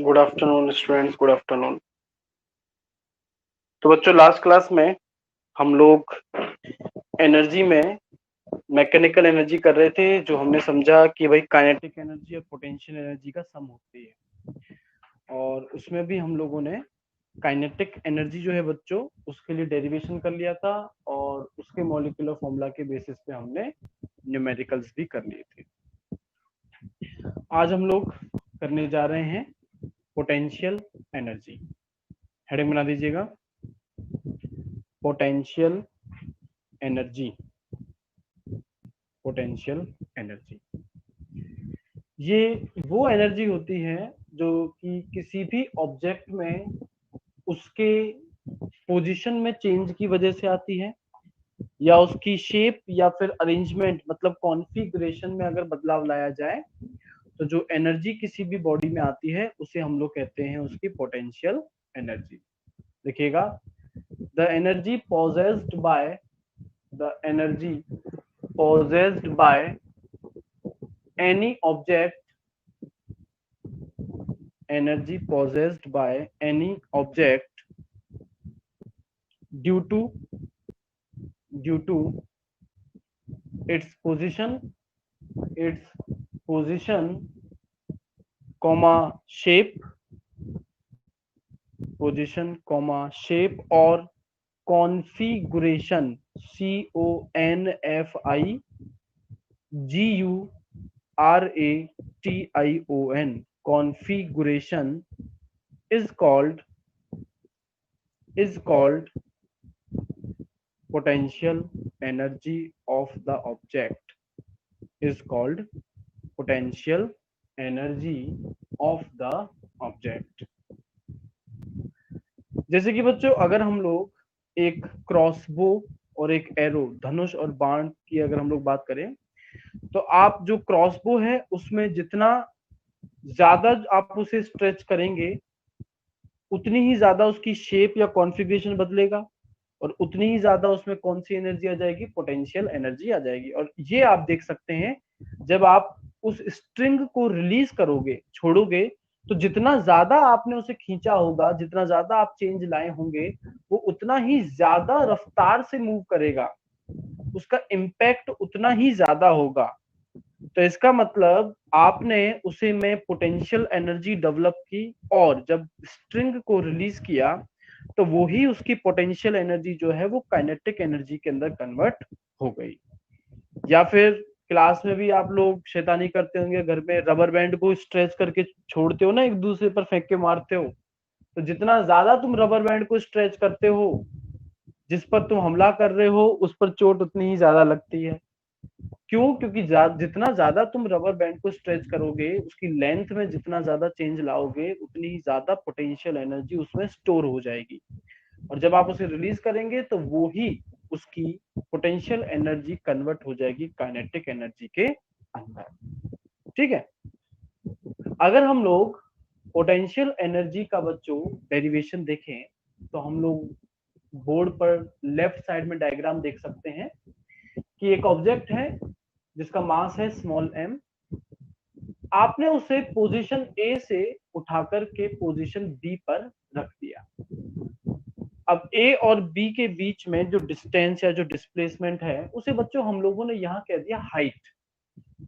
Good afternoon students, good afternoon. तो बच्चों, last class में हम लोग एनर्जी में मैकेनिकल एनर्जी कर रहे थे, जो हमने समझा कि भाई काइनेटिक एनर्जी और पोटेंशियल एनर्जी का सम होती है। और उसमें भी हम लोगों ने काइनेटिक एनर्जी जो है बच्चों, उसके लिए डेरिवेशन कर लिया था और उसके मॉलिक्यूलर फॉर्मूला के बेसिस पे हमने न्यूमेरिकल्स भी कर लिए थे। आज हम लोग करने जा रहे हैं पोटेंशियल एनर्जी। हेडिंग बना दीजिएगा, पोटेंशियल एनर्जी। पोटेंशियल एनर्जी ये वो एनर्जी होती है जो कि किसी भी ऑब्जेक्ट में उसके पोजीशन में चेंज की वजह से आती है, या उसकी शेप या फिर अरेंजमेंट मतलब कॉन्फ़िगरेशन में अगर बदलाव लाया जाए तो जो एनर्जी किसी भी बॉडी में आती है उसे हम लोग कहते हैं उसकी पोटेंशियल एनर्जी। देखिएगा, the energy possessed by the energy possessed by any object energy possessed by any object due to its position comma shape और configuration configuration configuration is called potential energy of the object is called potential energy of the object। जैसे कि बच्चों, अगर हम लोग एक crossbow और एक एरो, धनुष और बाण की अगर हम लोग बात करें, तो आप जो क्रॉसबो है उसमें जितना ज्यादा आप उसे स्ट्रेच करेंगे उतनी ही ज्यादा उसकी शेप या कॉन्फ़िगरेशन बदलेगा और उतनी ही ज्यादा उसमें कौन सी एनर्जी आ जाएगी, पोटेंशियल एनर्जी आ जाएगी। और ये आप देख सकते हैं, जब आप उस स्ट्रिंग को रिलीज करोगे, छोड़ोगे, तो जितना ज्यादा आपने उसे खींचा होगा, जितना ज्यादा आप चेंज लाए होंगे, वो उतना ही ज्यादा रफ्तार से मूव करेगा, उसका इम्पैक्ट उतना ही ज्यादा होगा। तो इसका मतलब आपने उसे में पोटेंशियल एनर्जी डेवलप की और जब स्ट्रिंग को रिलीज किया तो वो ही उसकी पोटेंशियल एनर्जी जो है वो काइनेटिक एनर्जी के अंदर कन्वर्ट हो गई। या फिर क्लास में भी आप लोग शैतानी करते होंगे, घर में रबर बैंड को स्ट्रेच करके छोड़ते हो ना, एक दूसरे पर फेंक के मारते हो। तो जितना ज्यादा तुम रबर बैंड को स्ट्रेच करते हो, जिस पर तुम हमला कर रहे हो उस पर चोट उतनी ही ज्यादा लगती है। क्यों? क्योंकि जितना ज्यादा तुम रबर बैंड को स्ट्रेच करोगे, उसकी लेंथ में जितना ज्यादा चेंज लाओगे, उतनी ही ज्यादा पोटेंशियल एनर्जी उसमें स्टोर हो जाएगी। और जब आप उसे रिलीज करेंगे तो वो ही उसकी पोटेंशियल एनर्जी कन्वर्ट हो जाएगी काइनेटिक एनर्जी के अंदर। ठीक है। अगर हम लोग पोटेंशियल एनर्जी का बच्चों डेरिवेशन देखें तो हम लोग बोर्ड पर लेफ्ट साइड में डायग्राम देख सकते हैं कि एक ऑब्जेक्ट है जिसका मास है स्मॉल m। आपने उसे पोजीशन A से उठाकर के पोजीशन B पर रख दिया। अब A और B के बीच में जो डिस्टेंस या जो डिस्प्लेसमेंट है उसे बच्चों हम लोगों ने यहाँ कह दिया हाइट,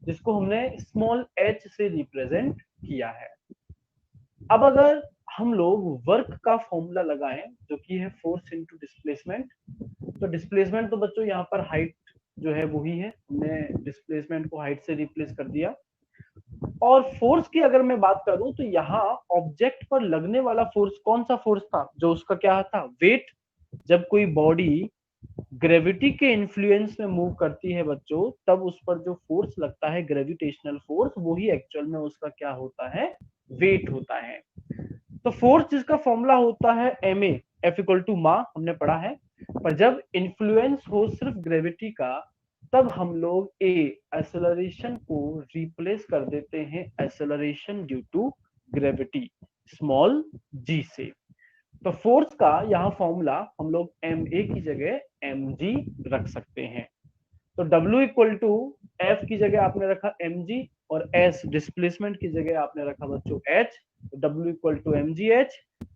जिसको हमने स्मॉल h से रिप्रेजेंट किया है। अब अगर हम लोग वर्क का फॉर्मूला लगाएं जो कि है फोर्स इनटू डिस्प्लेसमेंट, तो डिस्प्लेसमेंट तो बच्चों यहाँ पर हाइट जो है वही है, हमने डिस्प्लेसमेंट को हाइट से रिप्लेस कर दिया। और फोर्स की अगर मैं बात करूं तो यहाँ ऑब्जेक्ट पर लगने वाला फोर्स कौन सा फोर्स था, जो उसका क्या था, वेट। जब कोई बॉडी ग्रेविटी के इन्फ्लुएंस में मूव करती है बच्चों, तब उस पर जो फोर्स लगता है, ग्रेविटेशनल फोर्स, वही एक्चुअल में उसका क्या होता है, वेट होता है। तो फोर्स जिसका फॉर्मूला होता है M A, F equal to ma, हमने पढ़ा है। पर जब इन्फ्लुएंस हो सिर्फ ग्रेविटी का, तब हम लोग ए एक्सेलरेशन को रिप्लेस कर देते हैं acceleration due to gravity small g से। तो फोर्स का यहाँ फॉर्मूला हम लोग एम ए की जगह एम जी रख सकते हैं। तो W इक्वल टू एफ की जगह आपने रखा एम जी और एस डिस्प्लेसमेंट की जगह आपने रखा बच्चों H. W equal to mgh।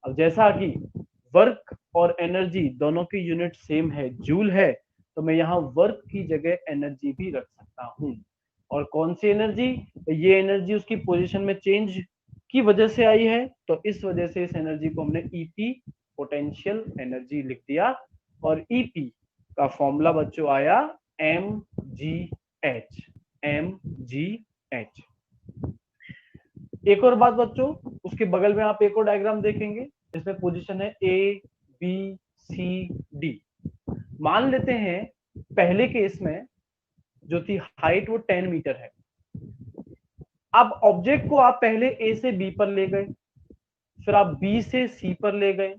अब जैसा कि वर्क और एनर्जी दोनों की यूनिट सेम है, जूल है, तो मैं यहाँ वर्क की जगह एनर्जी भी रख सकता हूँ। और कौन सी एनर्जी? ये एनर्जी उसकी पोजीशन में चेंज की वजह से आई है, तो इस वजह से इस एनर्जी को हमने ईपी पोटेंशियल एनर्जी लिख दिया। और ईपी का फॉर्मूला बच्चों आया mgh। mgh। एक और बात बच्चों, उसके बगल में आप एक और डायग्राम देखेंगे, इसमें पोजीशन है ए बी सी डी। मान लेते हैं पहले केस में जो थी हाइट वो 10 मीटर है। अब ऑब्जेक्ट को आप पहले ए से बी पर ले गए, फिर आप बी से सी पर ले गए,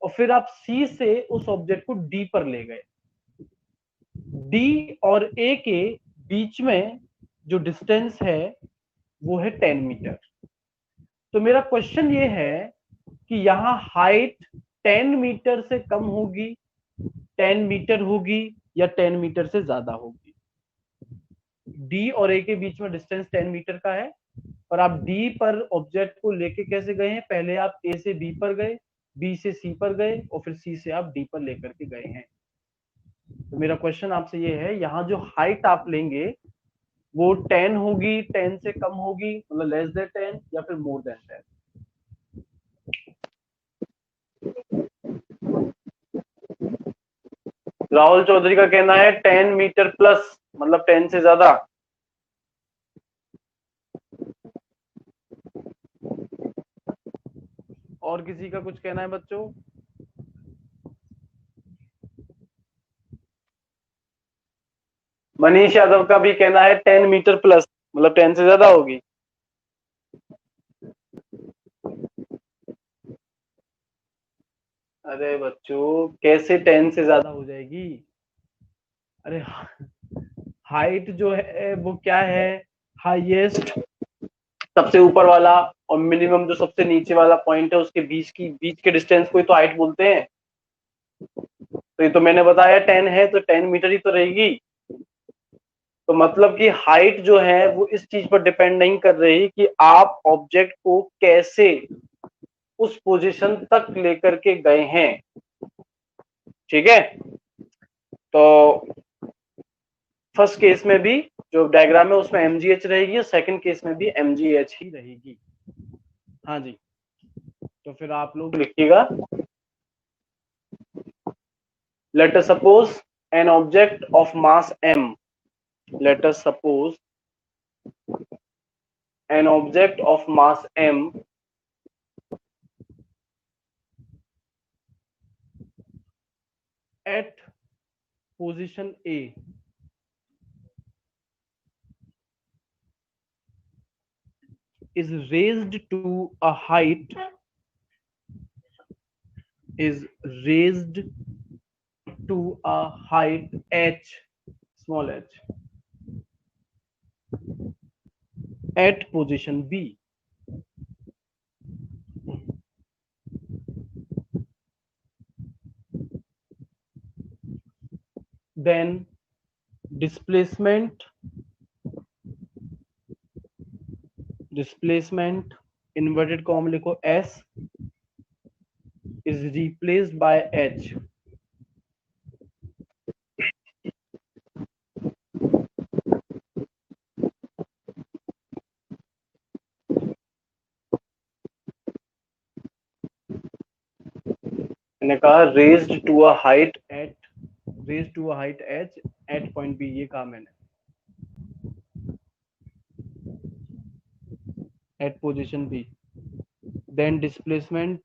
और फिर आप सी से उस ऑब्जेक्ट को डी पर ले गए। डी और ए के बीच में जो डिस्टेंस है वो है 10 मीटर। तो मेरा क्वेश्चन ये है कि यहां हाइट 10 मीटर से कम होगी, 10 मीटर होगी, या 10 मीटर से ज्यादा होगी? डी और ए के बीच में डिस्टेंस 10 मीटर का है, और आप डी पर ऑब्जेक्ट को लेके कैसे गए हैं? पहले आप ए से बी पर गए, बी से सी पर गए, और फिर सी से आप डी पर लेकर के गए हैं। तो मेरा क्वेश्चन आपसे ये है, यहाँ जो हाइट आप लेंगे वो 10 होगी, 10 से कम होगी, मतलब लेस देन 10, या फिर मोर देन 10? राहुल चौधरी का कहना है 10 मीटर प्लस, मतलब 10 से ज्यादा। और किसी का कुछ कहना है बच्चों? मनीष यादव का भी कहना है 10 मीटर प्लस, मतलब 10 से ज्यादा होगी। अरे बच्चों, कैसे 10 से ज्यादा हो जाएगी? अरे हाइट जो है वो क्या है? हाईएस्ट, सबसे ऊपर वाला, और मिनिमम जो सबसे नीचे वाला पॉइंट है उसके बीच के डिस्टेंस को ही तो हाइट बोलते हैं। तो ये तो मैंने बताया 10 है, तो 10 मीटर ही तो रहेगी। तो मतलब कि हाइट जो है वो इस चीज पर डिपेंड नहीं कर रही कि आप ऑब्जेक्ट को कैसे उस पोजीशन तक लेकर के गए हैं। ठीक है, तो फर्स्ट केस में भी जो डायग्राम है उसमें mgh रहेगी, और सेकंड केस में भी mgh ही रहेगी। हाँ जी, तो फिर आप लोग लिखिएगा, let us suppose an object of mass m, let us suppose an object of mass m at position a is raised to a height h, small h, at position b. Then displacement inverted comma लिखो s is replaced by h. मैंने कहा raised to a height h at point b, ये कहा मैंने, at position b. Then displacement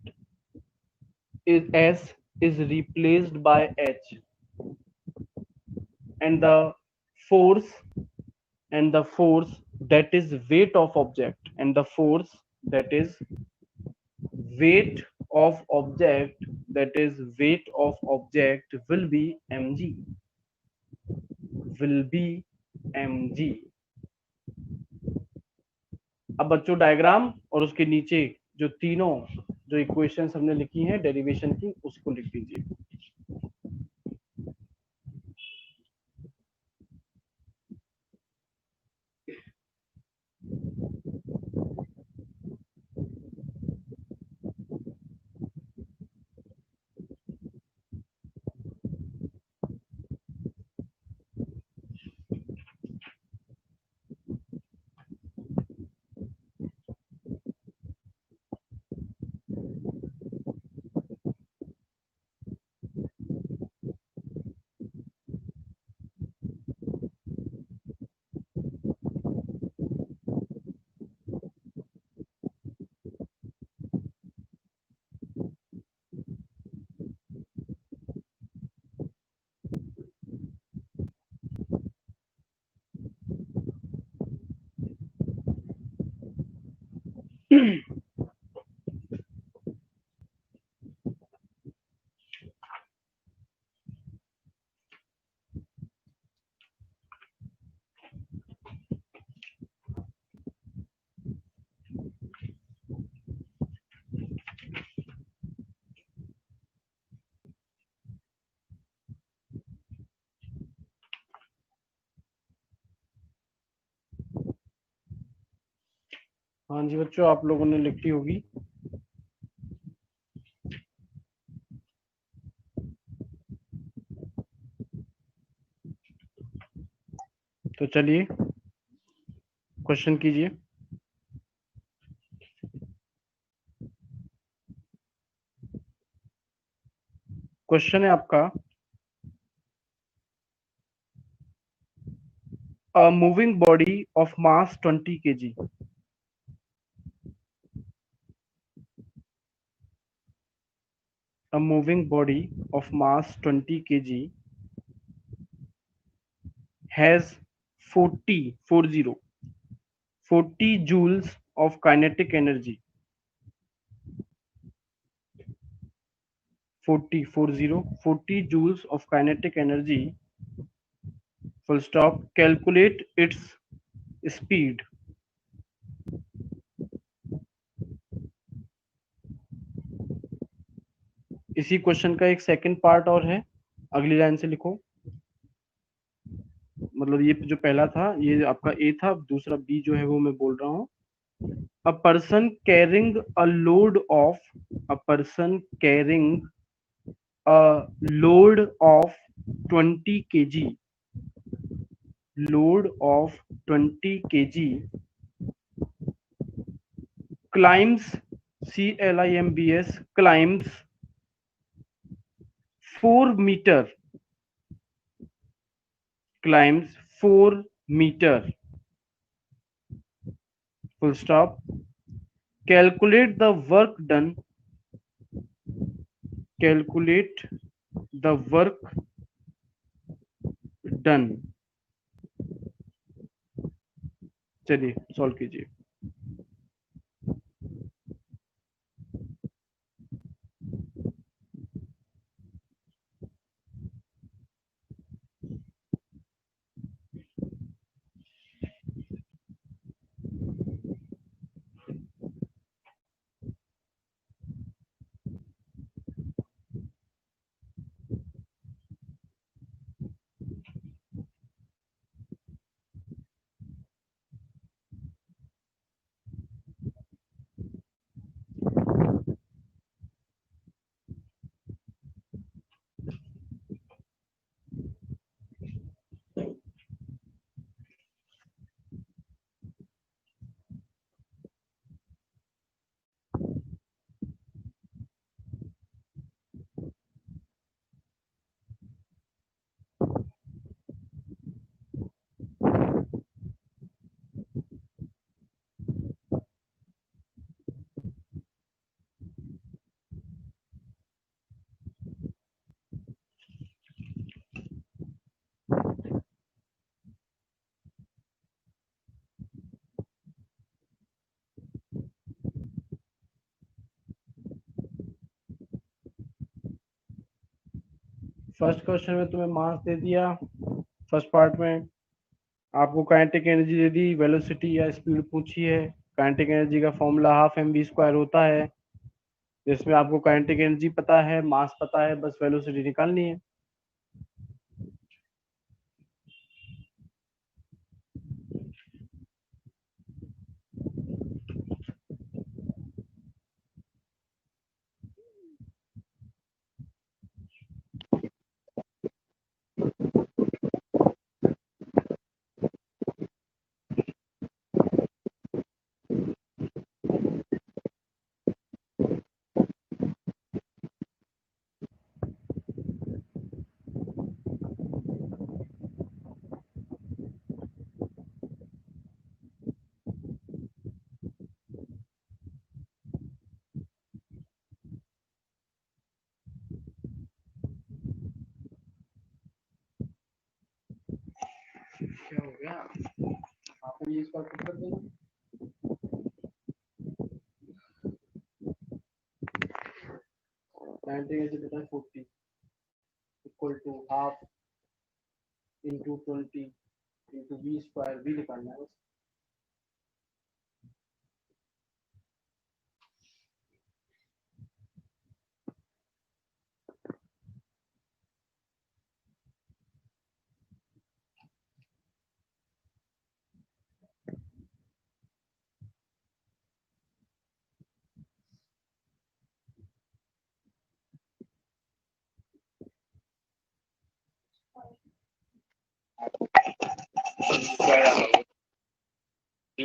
is s is replaced by h, and the force that is weight of object, and the force that is weight of object will be mg, अब बच्चों diagram और उसके नीचे जो तीनों जो equations हमने लिखी हैं डेरिवेशन की, उसको लिख दीजिए। हाँ जी बच्चों, आप लोगों ने लिखी होगी। तो चलिए क्वेश्चन कीजिए। क्वेश्चन है आपका, a moving body of mass 20 kg, a moving body of mass 20 kg has 40 joules of kinetic energy. 40 joules of kinetic energy. Full stop. Calculate its speed. इसी क्वेश्चन का एक सेकंड पार्ट और है, अगली line से लिखो। मतलब ये जो पहला था ये आपका ए था, दूसरा बी जो है वो मैं बोल रहा हूँ। A person carrying a load of a person carrying a load of 20 kg, load of 20 kg climbs, climbs, climbs 4 meter, climbs 4 meter, full stop. Calculate the work done, calculate the work done. चलिए solve कीजिए। First question में तुम्हें mass दे दिया, first part में आपको kinetic energy दे दी, वेलोसिटी या स्पीड पूछी है। काइनेटिक एनर्जी का formula half M B square होता है, जिसमें आपको काइनेटिक एनर्जी पता है, मास पता है, बस वेलोसिटी निकालनी है। क्या हो गया, आप ये इसका कर देना। 90 पता है 40 equal to half into 20 into B square भी निकालना है बस।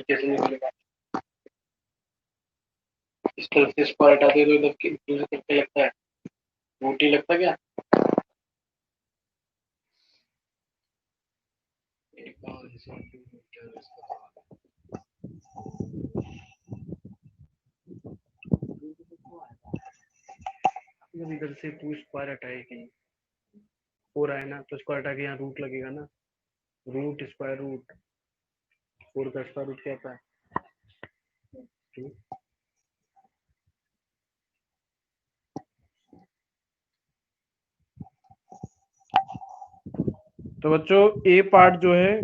कैसे निकलेगा? इस तरफ से स्क्वायर हटाते तो इधर की दूसरी तरफ क्या लगता है? रूट ही लगता है क्या? इधर से टू स्क्वायर हटाए कहीं 4 आए ना, तो स्क्वायर हटा के यहाँ रूट लगेगा ना, रूट स्क्वायर रूट 4 का स्क्वायर रूट क्या आता है? 2। तो बच्चों ए पार्ट जो है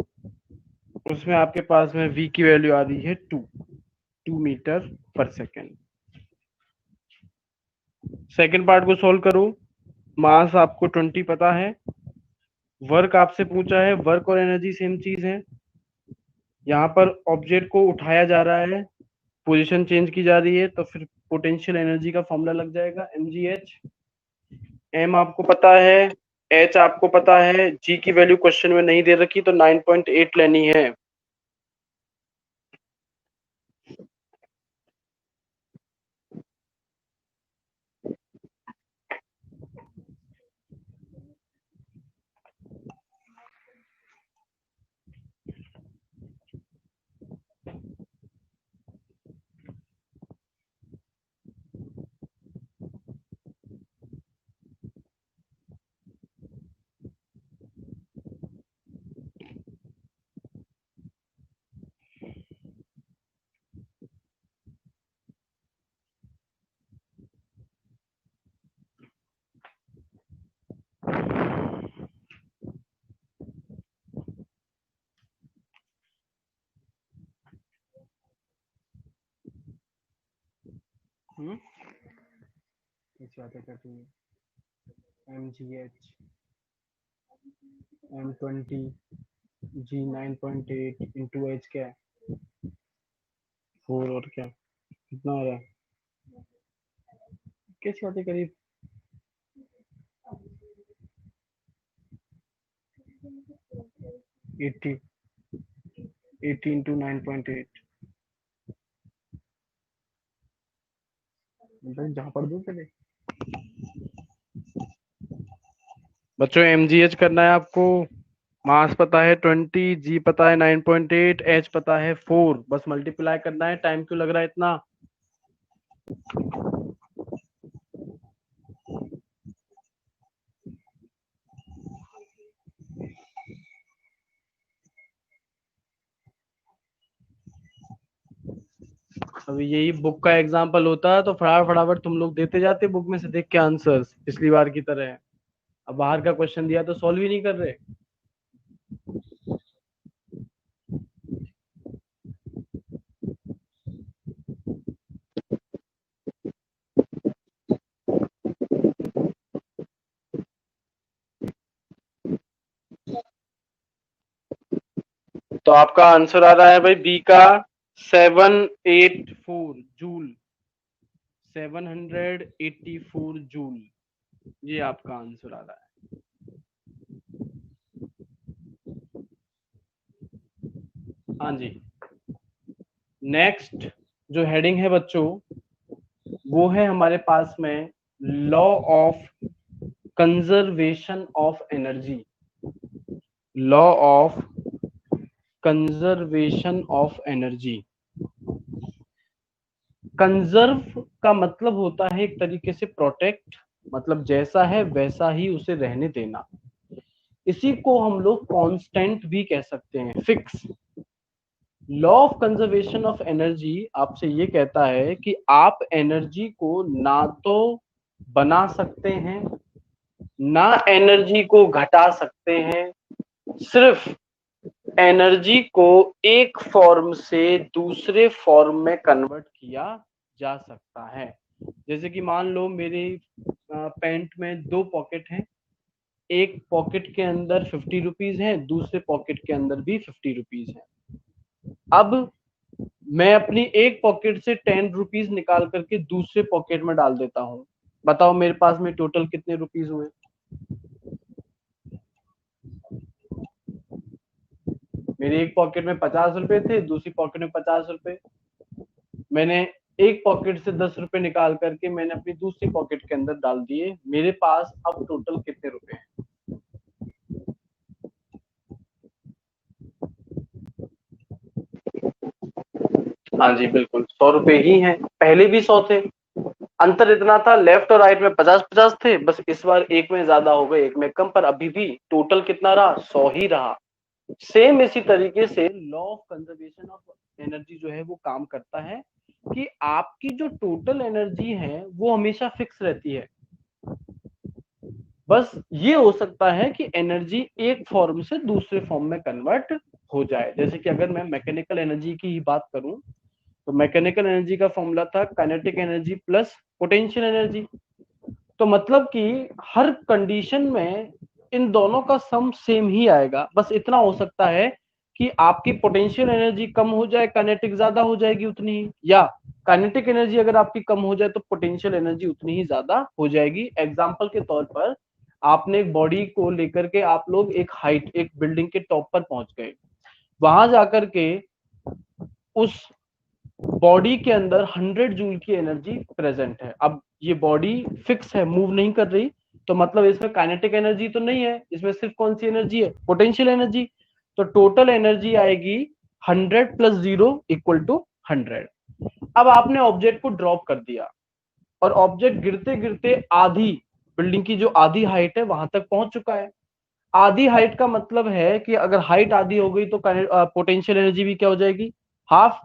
उसमें आपके पास में v की वैल्यू आ रही है 2 मीटर पर सेकेंड। सेकेंड पार्ट को सोल्व करो। मास आपको 20 पता है, वर्क आपसे पूछा है, वर्क और एनर्जी सेम चीज है। यहाँ पर ऑब्जेक्ट को उठाया जा रहा है, पोजीशन चेंज की जा रही है, तो फिर पोटेंशियल एनर्जी का फॉर्मूला लग जाएगा mgh। m आपको पता है, h आपको पता है, g की वैल्यू क्वेश्चन में नहीं दे रखी तो 9.8 लेनी है। mgh m20 g 9.8 into h क्या है 4 और क्या कितना आ रहा है? कैसी बातें करीब 80 इंटू 9.8 जहाँ पढ़ दो पहले। बच्चों mgh करना है आपको। मास पता है 20, जी पता है 9.8, एच पता है 4, बस मल्टीप्लाई करना है। टाइम क्यों लग रहा है इतना? अभी यही बुक का एग्जाम्पल होता है तो फटाफट तुम लोग देते जाते बुक में से देख के आंसर्स पिछली बार की तरह। अब बाहर का क्वेश्चन दिया तो सॉल्व ही नहीं कर रहे। तो आपका आंसर आ रहा है भाई बी का 784 जूल, 784 जूल, ये आपका आंसर आ रहा है। हाँ जी, नेक्स्ट जो हेडिंग है बच्चों वो है हमारे पास में law of conservation of energy. Law of conservation of energy. Conserve का मतलब होता है एक तरीके से प्रोटेक्ट, मतलब जैसा है वैसा ही उसे रहने देना। इसी को हम लोग कांस्टेंट भी कह सकते हैं, fix. Law of conservation of energy आपसे ये कहता है कि आप एनर्जी को ना तो बना सकते हैं, ना एनर्जी को घटा सकते हैं, सिर्फ एनर्जी को एक फॉर्म से दूसरे फॉर्म में कन्वर्ट किया जा सकता है। जैसे कि मान लो मेरे पैंट में 2 पॉकेट हैं, एक पॉकेट के अंदर 50 रुपीज है, दूसरे पॉकेट के अंदर भी 50 रुपीज है। अब मैं अपनी एक पॉकेट से 10 रुपीज निकाल करके दूसरे पॉकेट में डाल देता हूं, बताओ मेरे पास में टोटल कितने रुपीज हुए? मेरे एक पॉकेट में 50 रुपए थे, दूसरी पॉकेट में 50 रुपए। मैंने एक पॉकेट से 10 रुपए निकाल करके मैंने अपनी दूसरी पॉकेट के अंदर डाल दिए, मेरे पास अब टोटल कितने रुपए हैं? हाँ जी बिल्कुल, 100 रुपए ही हैं, पहले भी 100 थे। अंतर इतना था, लेफ्ट और राइट में 50-50 थे, बस इस बार एक में ज्यादा हो गए, एक में कम, पर अभी भी टोटल कितना रहा? 100 ही रहा। सेम इसी तरीके से law of conservation of energy जो है वो काम करता है कि आपकी जो टोटल एनर्जी है वो हमेशा फिक्स रहती है। बस ये हो सकता है कि एनर्जी एक फॉर्म से दूसरे फॉर्म में कन्वर्ट हो जाए। जैसे कि अगर मैं मैकेनिकल एनर्जी की ही बात करूं, तो मैकेनिकल एनर्जी का फॉर्मूला था kinetic energy plus potential energy. तो मतलब कि हर कंडीशन में इन दोनों का सम सेम ही आएगा, बस इतना हो सकता है कि आपकी पोटेंशियल एनर्जी कम हो जाए, काइनेटिक ज्यादा हो जाएगी उतनी ही, या काइनेटिक एनर्जी अगर आपकी कम हो जाए तो पोटेंशियल एनर्जी उतनी ही ज्यादा हो जाएगी। एग्जाम्पल के तौर पर आपने एक बॉडी को लेकर के आप लोग एक हाइट, एक बिल्डिंग के टॉप पर पहुंच गए, वहां जाकर के उस बॉडी के अंदर 100 जूल की एनर्जी प्रेजेंट है। अब ये बॉडी फिक्स है, मूव नहीं कर रही, तो मतलब इसमें काइनेटिक एनर्जी तो नहीं है, इसमें सिर्फ कौन सी एनर्जी है? Potential energy. तो टोटल एनर्जी आएगी 100 प्लस 0 इक्वल टू 100। अब आपने ऑब्जेक्ट को ड्रॉप कर दिया और ऑब्जेक्ट गिरते गिरते आधी, बिल्डिंग की जो आधी हाइट है वहां तक पहुंच चुका है। आधी हाइट का मतलब है कि अगर हाइट आधी हो गई तो पोटेंशियल एनर्जी भी क्या हो जाएगी? हाफ।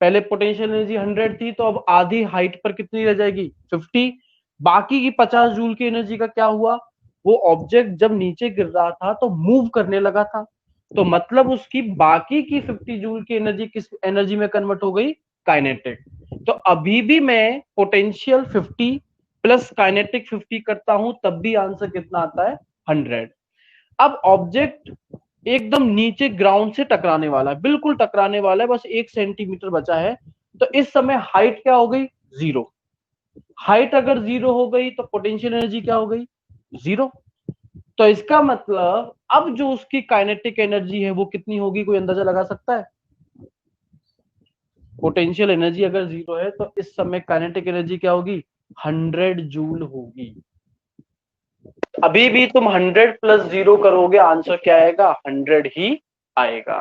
पहले पोटेंशियल एनर्जी 100 थी, तो अब आधी हाइट पर कितनी रह जाएगी? 50। बाकी की 50 जूल की एनर्जी का क्या हुआ? वो ऑब्जेक्ट जब नीचे गिर रहा था तो मूव करने लगा था, तो मतलब उसकी बाकी की 50 जूल की एनर्जी किस एनर्जी में कन्वर्ट हो गई? काइनेटिक। तो अभी भी मैं पोटेंशियल 50 प्लस काइनेटिक 50 करता हूं, तब भी आंसर कितना आता है? 100। अब ऑब्जेक्ट एकदम नीचे ग्राउंड से टकराने वाला है, बिल्कुल टकराने वाला है, बस 1 सेंटीमीटर बचा है, तो इस समय हाइट क्या हो गई? 0। हाइट अगर 0 हो गई तो पोटेंशियल एनर्जी क्या हो गई? 0। तो इसका मतलब अब जो उसकी काइनेटिक एनर्जी है वो कितनी होगी? कोई अंदाजा लगा सकता है? पोटेंशियल एनर्जी अगर 0 है तो इस समय काइनेटिक एनर्जी क्या होगी? 100 जूल होगी। अभी भी तुम 100 प्लस 0 करोगे, आंसर क्या आएगा? 100 ही आएगा।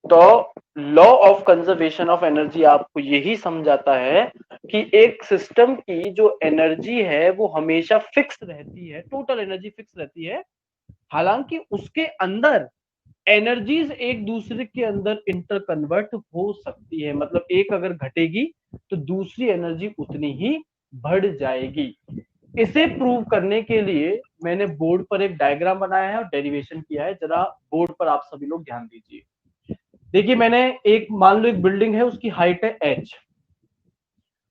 तो law of conservation of energy आपको यही समझाता है कि एक सिस्टम की जो एनर्जी है वो हमेशा फिक्स रहती है, टोटल एनर्जी फिक्स रहती है, हालांकि उसके अंदर एनर्जीज एक दूसरे के अंदर इंटर कन्वर्ट हो सकती है, मतलब एक अगर घटेगी तो दूसरी एनर्जी उतनी ही बढ़ जाएगी। इसे प्रूव करने के लिए मैंने बोर्ड पर एक डायग्राम बनाया है और डेरिवेशन किया है, जरा बोर्ड पर आप सभी लोग ध्यान दीजिए। देखिए मैंने एक, मान लो एक बिल्डिंग है, उसकी हाइट है h,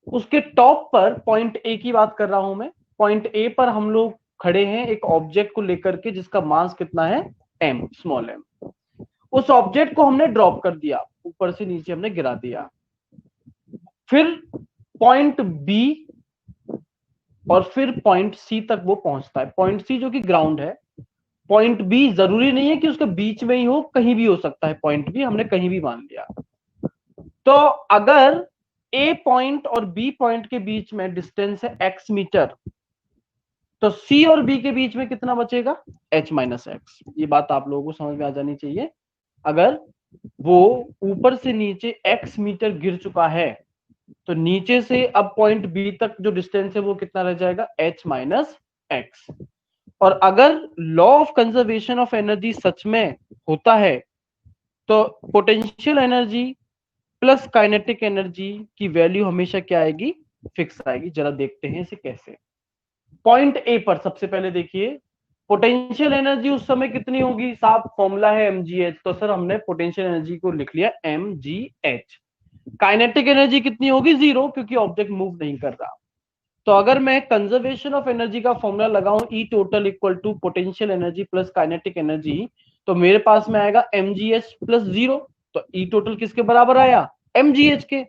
उसके टॉप पर पॉइंट ए की बात कर रहा हूं मैं, पॉइंट ए पर हम लोग खड़े हैं एक ऑब्जेक्ट को लेकर के जिसका मास कितना है? m, small m। उस ऑब्जेक्ट को हमने ड्रॉप कर दिया, ऊपर से नीचे हमने गिरा दिया। फिर पॉइंट बी और फिर पॉइंट सी तक वो पहुंचता है। पॉइंट सी जो कि ग्राउंड है, पॉइंट बी जरूरी नहीं है कि उसके बीच में ही हो, कहीं भी हो सकता है पॉइंट बी, हमने कहीं भी मान लिया। तो अगर ए पॉइंट और बी पॉइंट के बीच में डिस्टेंस है x मीटर, तो सी और बी के बीच में कितना बचेगा? h minus x. ये बात आप लोगों को समझ में आ जानी चाहिए। अगर वो ऊपर से नीचे x मीटर गिर चुका है तो नीचे से अब पॉइंट बी तक जो डिस्टेंस है वो कितना रह जाएगा? h minus x. और अगर law of conservation of energy सच में होता है तो potential energy plus kinetic energy की वैल्यू हमेशा क्या आएगी? फिक्स आएगी। जरा देखते हैं इसे कैसे। पॉइंट ए पर सबसे पहले देखिए पोटेंशियल एनर्जी उस समय कितनी होगी साहब, फॉर्मूला है mgh, तो सर हमने पोटेंशियल एनर्जी को लिख लिया mgh। काइनेटिक एनर्जी कितनी होगी, जीरो, क्योंकि ऑब्जेक्ट मूव नहीं कर रहा। तो अगर मैं कंजर्वेशन ऑफ एनर्जी का फॉर्मूला लगाऊं E total equal to potential energy plus kinetic energy, तो मेरे पास में आएगा mgh प्लस जीरो। तो ई टोटल किसके बराबर आया, mgh के।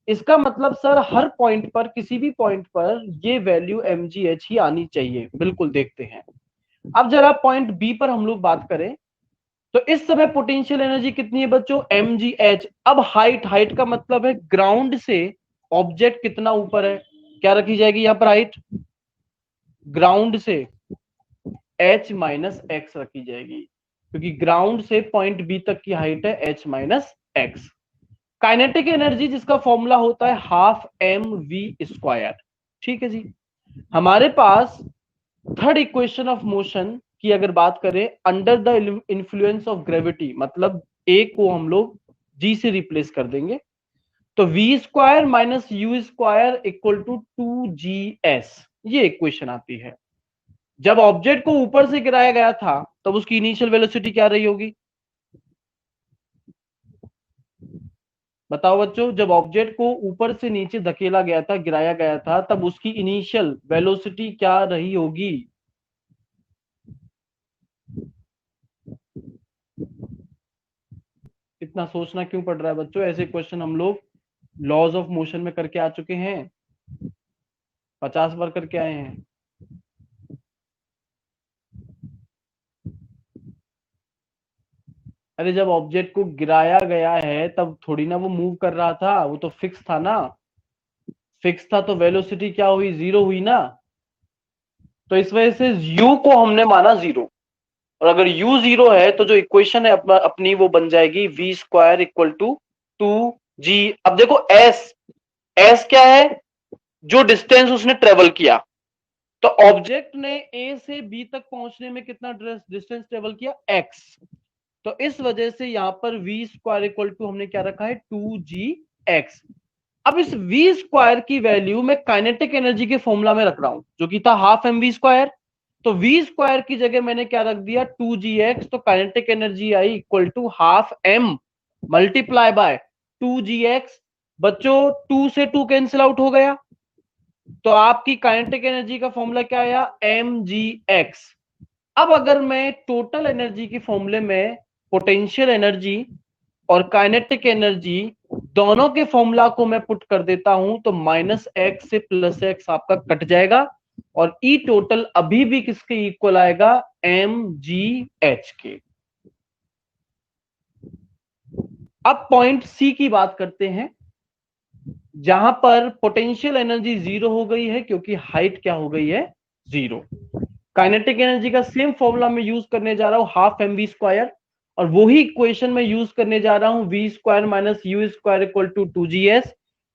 इसका मतलब सर हर पॉइंट पर, किसी भी पॉइंट पर ये वैल्यू mgh ही आनी चाहिए। बिल्कुल, देखते हैं। अब जरा पॉइंट बी पर हम लोग बात करें, तो इस समय पोटेंशियल एनर्जी कितनी है बच्चों, mgh। अब हाइट का मतलब है ग्राउंड से ऑब्जेक्ट कितना ऊपर है, क्या रखी जाएगी यहां पर हाइट, ग्राउंड से h माइनस एक्स रखी जाएगी, क्योंकि ग्राउंड से पॉइंट बी तक की हाइट है h minus x. Kinetic energy जिसका फॉर्मूला होता है हाफ एम वी स्क्वायर। ठीक है जी। हमारे पास थर्ड इक्वेशन ऑफ मोशन की अगर बात करें, under the influence of gravity, मतलब ए को हम लोग जी से रिप्लेस कर देंगे, तो V square minus U square equal to 2g's, ये इक्वेशन आती है। जब ऑब्जेक्ट को ऊपर से गिराया गया था तब उसकी इनिशियल वेलोसिटी क्या रही होगी, बताओ बच्चों। जब ऑब्जेक्ट को ऊपर से नीचे धकेला गया था, गिराया गया था, तब उसकी इनिशियल वेलोसिटी क्या रही होगी, इतना सोचना क्यों पड़ रहा है बच्चों, ऐसे क्वेश्चन हम लोग लॉज ऑफ मोशन में करके आ चुके हैं, 50 बार करके आए हैं। अरे जब ऑब्जेक्ट को गिराया गया है तब थोड़ी ना वो मूव कर रहा था, वो तो फिक्स था ना, फिक्स था तो वेलोसिटी क्या हुई, जीरो हुई ना। तो इस वजह से u को हमने माना जीरो, और अगर u जीरो है तो जो इक्वेशन है अपनी वो बन जाएगी we square equal to 2g। अब देखो s क्या है, जो डिस्टेंस उसने ट्रेवल किया, तो ऑब्जेक्ट ने ए से बी तक पहुंचने में कितना डिस्टेंस ट्रेवल किया, x। तो इस वजह से यहां पर वी स्क्वायर इक्वल टू हमने क्या रखा है, 2gx। अब इस वी स्क्वायर की वैल्यू मैं काइनेटिक एनर्जी के फॉर्मूला में रख रहा हूं, जो कि था हाफ एम वी स्क्वायर। तो वी स्क्वायर की जगह मैंने क्या रख दिया, 2gx। तो kinetic energy I equal to half M multiply by 2gx। बच्चों 2 से 2 कैंसिल आउट हो गया, तो आपकी काइनेटिक एनर्जी का फॉर्मूला क्या आया, mgx। अब अगर मैं टोटल एनर्जी के फॉर्मूले में पोटेंशियल एनर्जी और काइनेटिक एनर्जी दोनों के फॉर्मूला को मैं पुट कर देता हूं, तो माइनस एक्स से प्लस एक्स आपका कट जाएगा, और ई टोटल अभी भी किसके इक्वल आएगा, mgh के। अब पॉइंट सी की बात करते हैं, जहां पर पोटेंशियल एनर्जी जीरो हो गई है, क्योंकि हाइट क्या हो गई है, जीरो। काइनेटिक एनर्जी का सेम फॉर्मूला मैं यूज करने जा रहा हूं, हाफ एम वी स्क्वायर, और वही इक्वेशन में यूज करने जा रहा हूं V square minus U square equal to 2g's,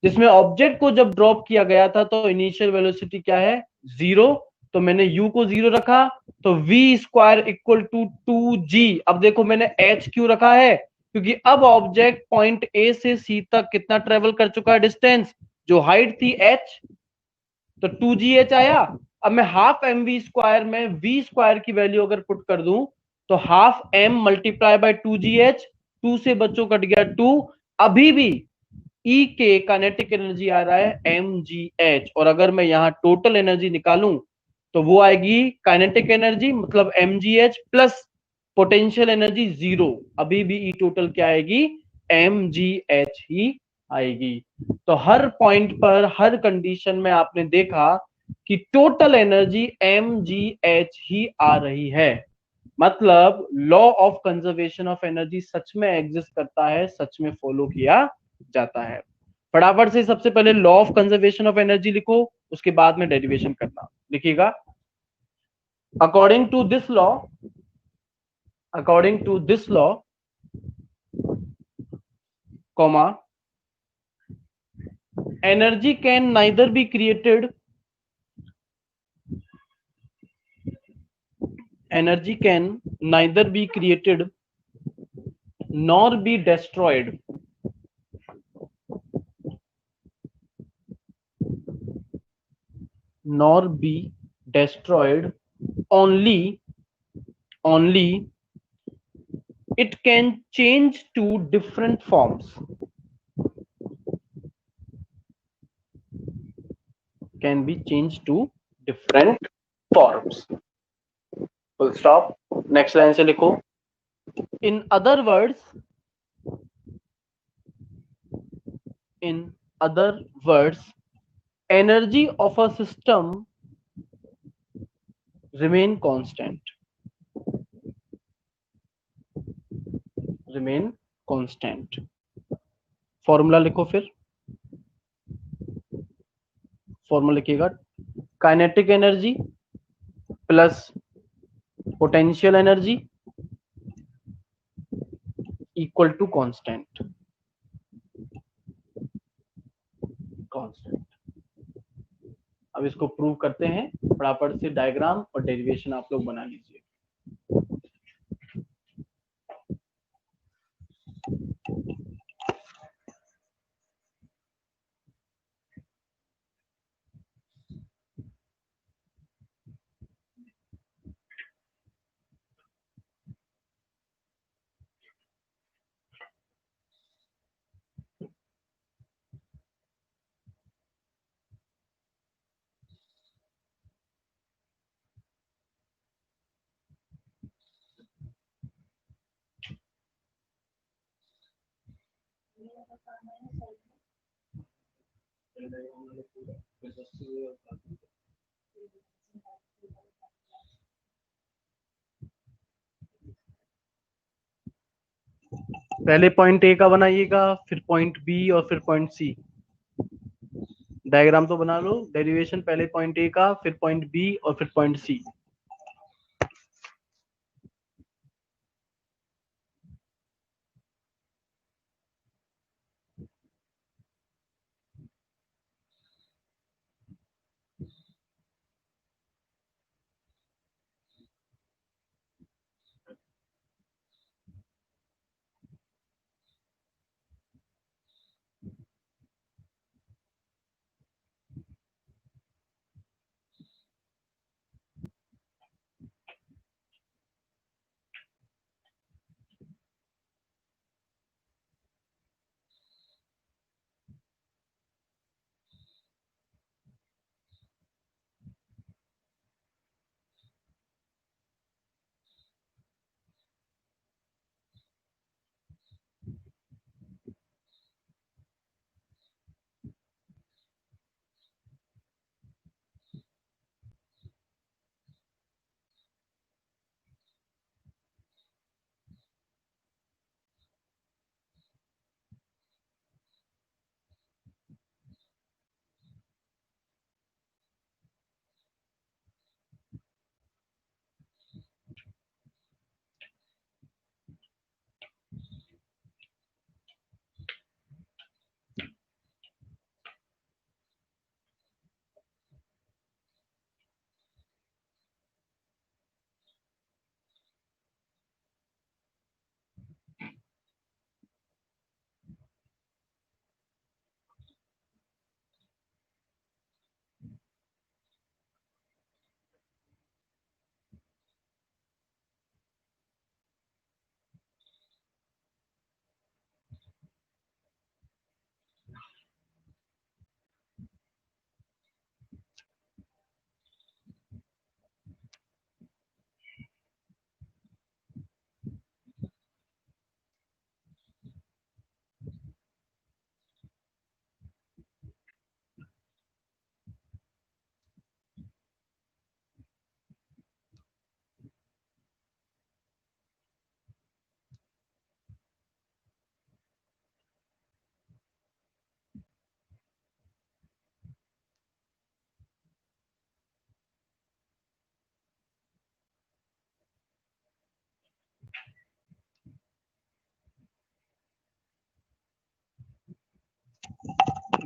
जिसमें ऑब्जेक्ट को जब ड्रॉप किया गया था तो इनिशियल वेलोसिटी क्या है, जीरो। तो मैंने u को जीरो रखा, तो V square equal to 2g। अब देखो मैंने h क्यों रखा है, क्योंकि अब ऑब्जेक्ट पॉइंट ए से सी तक कितना ट्रेवल कर चुका है डिस्टेंस, जो हाइट थी h, तो 2gh आया। अब मैं हाफ एम वी स्क्वायर में वी स्क्वायर की वैल्यू अगर पुट कर दूं, तो half M multiply bye 2gh, 2 से बच्चों कट गया 2। अभी भी ई के काइनेटिक एनर्जी आ रहा है mgh, और अगर मैं यहां टोटल एनर्जी निकालूं तो वो आएगी काइनेटिक एनर्जी मतलब mgh plus potential energy zero, अभी भी ई टोटल क्या आएगी, mgh ही आएगी। तो हर पॉइंट पर, हर कंडीशन में आपने देखा कि टोटल एनर्जी mgh ही आ रही है। मतलब law of conservation of energy सच में एग्जिस्ट करता है, सच में फॉलो किया जाता है। फटाफट से सबसे पहले law of conservation of energy लिखो, उसके बाद में डेरिवेशन करना। लिखिएगा, according to this law, according to this law, comma, energy can neither be created, energy can neither be created nor be destroyed, nor be destroyed only it can change to different forms. Can be changed to different forms. Full stop. Next line से लिखो. In other words, energy of a system remain constant. Formula लिखो फिर. Formula लिखिएगा kinetic energy plus potential energy equal to constant. अब इसको prove करते हैं. फटाफट से डायग्राम और डेरिवेशन आप लोग बना लीजिए. पहले पॉइंट ए का बनाइएगा, फिर पॉइंट बी और फिर पॉइंट सी. डायग्राम तो बना लो. डेरिवेशन पहले पॉइंट ए का, फिर पॉइंट बी और फिर पॉइंट सी.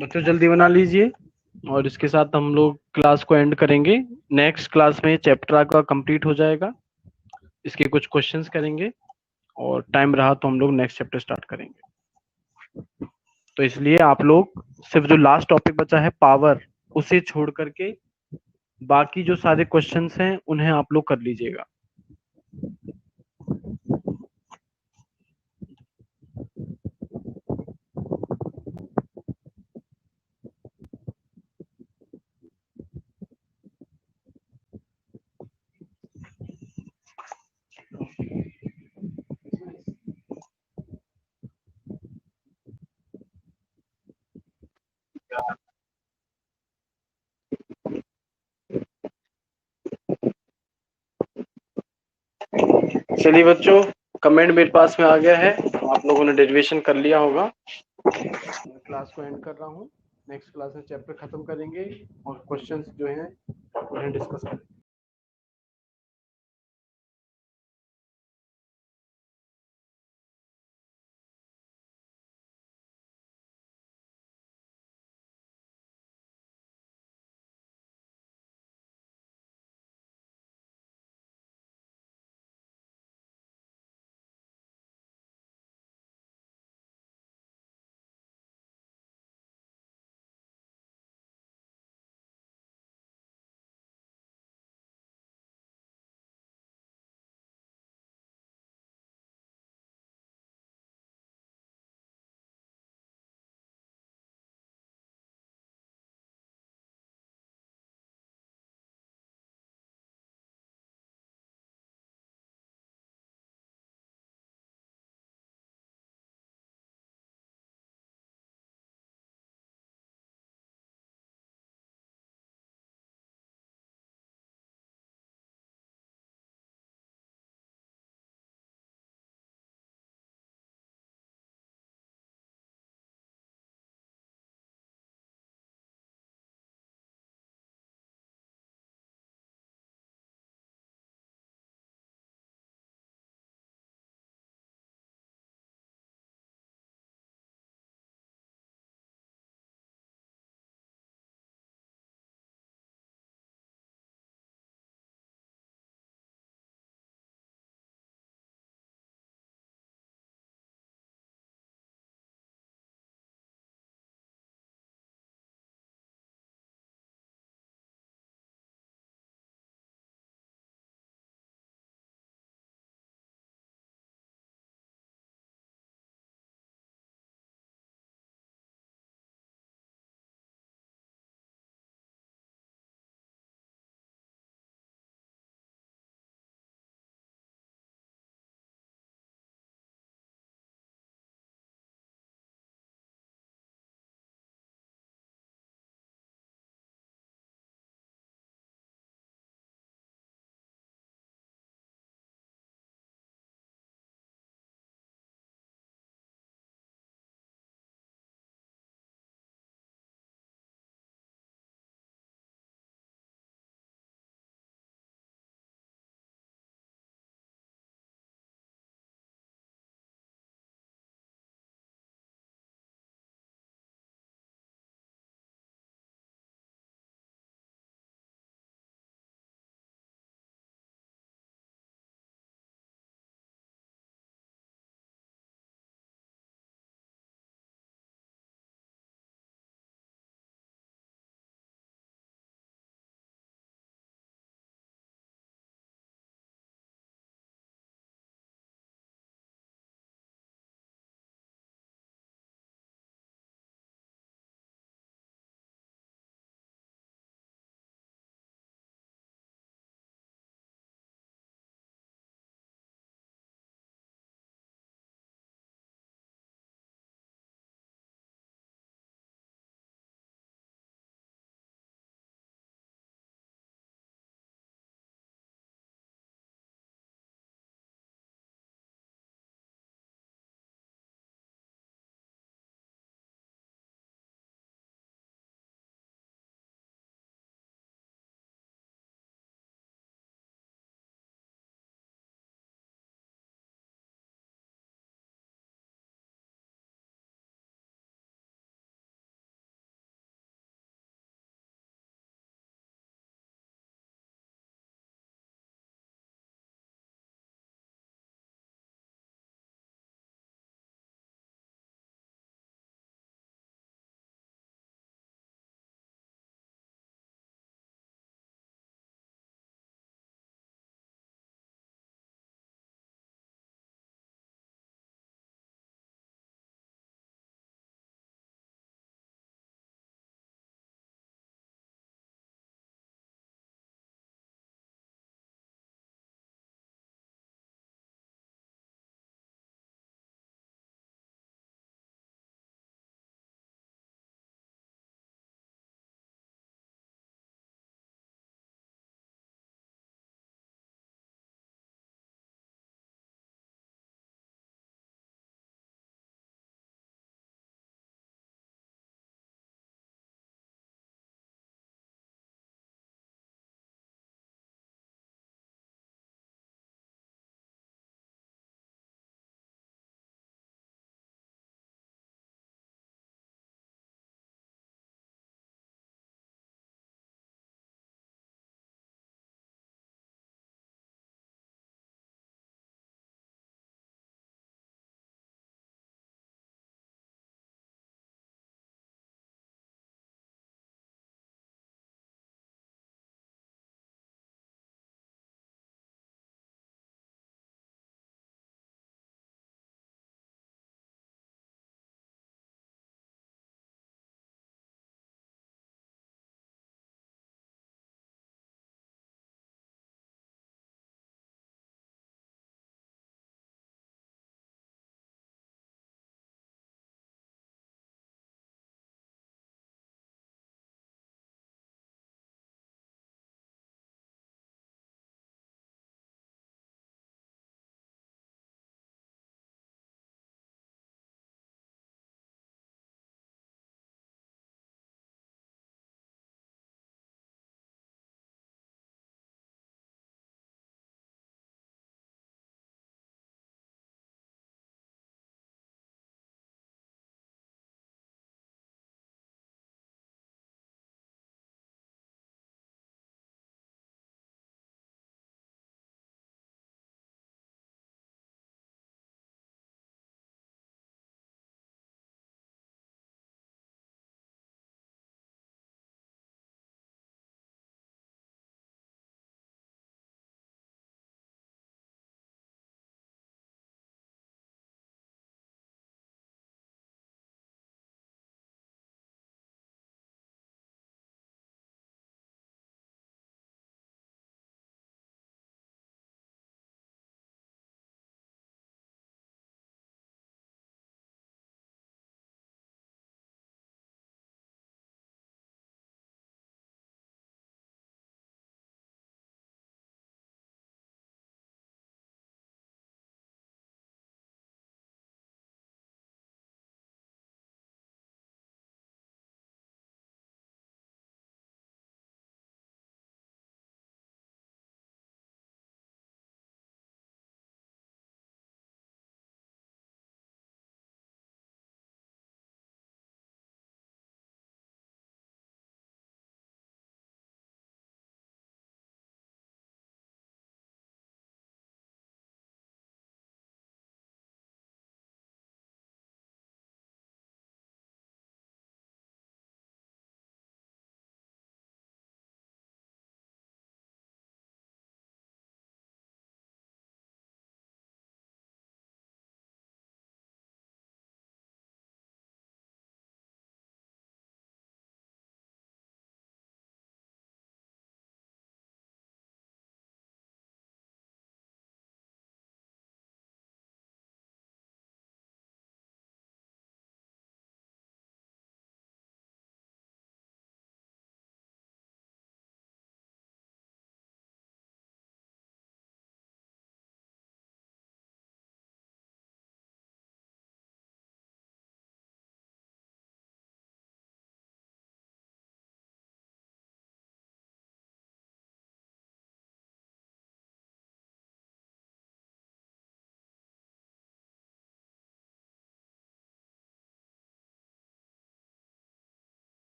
बच्चों जल्दी बना लीजिए और इसके साथ हम लोग क्लास को एंड करेंगे. नेक्स्ट क्लास में चैप्टर का कंप्लीट हो जाएगा. इसके कुछ क्वेश्चंस करेंगे और टाइम रहा तो हम लोग नेक्स्ट चैप्टर स्टार्ट करेंगे. तो इसलिए आप लोग सिर्फ जो लास्ट टॉपिक बचा है पावर, उसे छोड़ करके बाकी जो सारे क्वेश्चंस हैं उन्हें आप लोग कर लीजिएगा। चलिए बच्चों, कमेंट मेरे पास में आ गया है, आप लोगों ने डेरिवेशन कर लिया होगा। मैं क्लास को एंड कर रहा हूँ। नेक्स्ट क्लास में चैप्टर खत्म करेंगे और क्वेश्चंस जो हैं उन्हें डिस्कस करेंगे।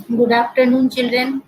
Good afternoon, children.